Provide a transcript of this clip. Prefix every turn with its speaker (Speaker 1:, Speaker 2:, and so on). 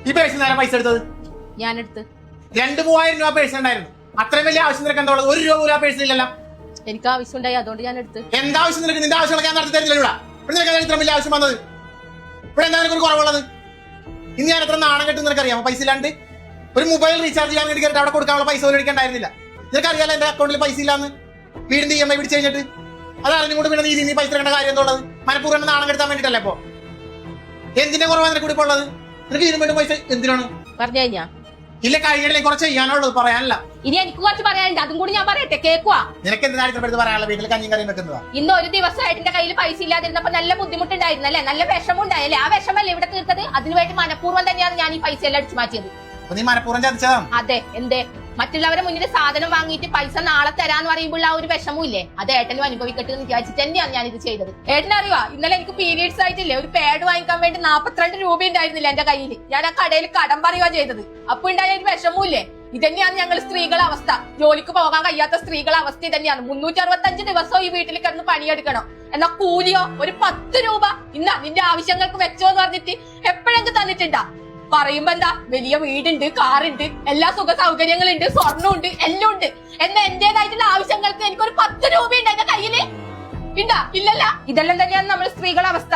Speaker 1: ഈ പേഴ്സിൽ നേരെ പൈസ എടുത്തത്
Speaker 2: ഞാനെടുത്ത്
Speaker 1: 2,000-3,000 രൂപ പേഴ്സ് ഉണ്ടായിരുന്നു. അത്രയും വലിയ ആവശ്യം നിനക്ക് എന്താ ഉള്ളത്? 1 രൂപ പോലും ആ പേഴ്സിലില്ലല്ലോ.
Speaker 2: എനിക്ക് ആവശ്യമുണ്ടായി, അതുകൊണ്ട് ഞാൻ എടുത്ത്.
Speaker 1: എന്താവശ്യം നിനക്ക്? നിന്റെ ആവശ്യങ്ങളൊക്കെ ഞാൻ നടത്തി തരുന്നില്ല. ഇവിടെ നിനക്ക് ഇത്ര വലിയ ആവശ്യം വന്നത്? ഇവിടെ എന്താ നിനക്കൊരു കുറവുള്ളത്? ഇന്ന് ഞാൻ എത്ര നാണം കെട്ടും നിനക്കറിയാമോ? പൈസ ഇല്ലാണ്ട് ഒരു മൊബൈൽ റീചാർജ് ചെയ്യാൻ വേണ്ടി അവിടെ കൊടുക്കാനുള്ള പൈസ പോലും എടുക്കണ്ടായിരുന്നില്ല. നിനക്കറിയാലോ എന്റെ അക്കൗണ്ടിൽ പൈസ ഇല്ലാന്ന്. വീടിന്റെ EMI പിടിച്ച് കഴിഞ്ഞിട്ട് അത് അറിഞ്ഞുകൊണ്ട് പിന്നെ നീ പൈസ എടുക്കേണ്ട കാര്യം എന്തുള്ളത്? മനഃപൂർവ്വം നാണം കെടുത്താൻ വേണ്ടിട്ടല്ലേ? അപ്പൊ എന്തിന്റെ കുറവാണ് നിനക്ക് കൂടി ഉള്ളത്? നിനക്ക് ഇതിനു വേണ്ടി പൈസ എന്തിനാണ്
Speaker 2: പറഞ്ഞു കഴിഞ്ഞാ?
Speaker 1: ഇല്ല, കഴിഞ്ഞിടയിൽ കുറച്ച് ചെയ്യാനുള്ളത് പറയാനല്ല.
Speaker 2: ഇനി എനിക്ക് കുറച്ച് പറയാനുണ്ട്, അതും കൂടി ഞാൻ പറയട്ടെ, കേക്കുവാ.
Speaker 1: നിനക്ക് എന്തിനാണ് ഇത്രപ്പെടുത്ത് പറയാനുള്ള? വീട്ടിൽ കഞ്ഞിയും കറിയും വെക്കുന്നതാ.
Speaker 2: ഇന്ന് ഒരു ദിവസമായിട്ട് എന്റെ കയ്യിൽ പൈസ ഇല്ലാതിരുന്നപ്പോ നല്ല ബുദ്ധിമുട്ടുണ്ടായിരുന്നല്ലേ, നല്ല വിഷമം ഉണ്ടായല്ലേ? ആ വിഷമല്ലേ ഇവിടെ തീർത്തത്? അതിനുവേണ്ടി മനഃപൂർവ്വം തന്നെയാണ് ഞാൻ ഈ പൈസ എല്ലാം അടിച്ചു മാറ്റിയത്.
Speaker 1: നീ മനഃപൂർവ്വം ചതിച്ചതാണ്.
Speaker 2: അതെ. എന്തേ? മറ്റുള്ളവരെ മുന്നിൽ സാധനം വാങ്ങിയിട്ട് പൈസ നാളെ തരാന്ന് പറയുമ്പോൾ ആ ഒരു വിഷമവും ഇല്ലേ, അത് ഏട്ടനും അനുഭവിക്കട്ടെ എന്ന് വിചാരിച്ചിട്ട് തന്നെയാണ് ഞാൻ ഇത് ചെയ്തത്. ഏട്ടനറിയുവാ, ഇന്നലെ എനിക്ക് പീരീഡ്സ് ആയിട്ടില്ലേ, ഒരു പാഡ് വാങ്ങിക്കാൻ വേണ്ടി 42 രൂപ ഉണ്ടായിരുന്നില്ല എന്റെ കയ്യിൽ. ഞാൻ ആ കടയിൽ കടം പറയുക ചെയ്തത്. അപ്പൊ ഉണ്ടായ ഒരു വിഷമവും ഇല്ലേ? ഇതന്നെയാണ് ഞങ്ങൾ സ്ത്രീകളുടെ അവസ്ഥ. ജോലിക്ക് പോകാൻ കഴിയാത്ത സ്ത്രീകളുടെ അവസ്ഥ തന്നെയാണ്. 365 ദിവസവും ഈ വീട്ടിൽ കിടന്ന് പണിയെടുക്കണം. എന്നാ കൂലിയോ ഒരു 10 രൂപ ഇന്ന നിന്റെ ആവശ്യങ്ങൾക്ക് വെച്ചോ എന്ന് പറഞ്ഞിട്ട് എപ്പോഴെങ്കിലും തന്നിട്ടുണ്ടാ? പറയുമ്പോ എന്താ, വലിയ വീടുണ്ട്, കാറുണ്ട്, എല്ലാ സുഖ സൗകര്യങ്ങളുണ്ട്, സ്വർണ്ണമുണ്ട്, എല്ലാം ഉണ്ട്. എന്നാ എന്റേതായിട്ടുള്ള ആവശ്യങ്ങൾക്ക് എനിക്കൊരു 10 രൂപ ഉണ്ട് എന്റെ കയ്യില്? ഉണ്ടാ? ഇല്ലല്ല. ഇതെല്ലാം തന്നെയാണ് നമ്മൾ സ്ത്രീകളുടെ അവസ്ഥ.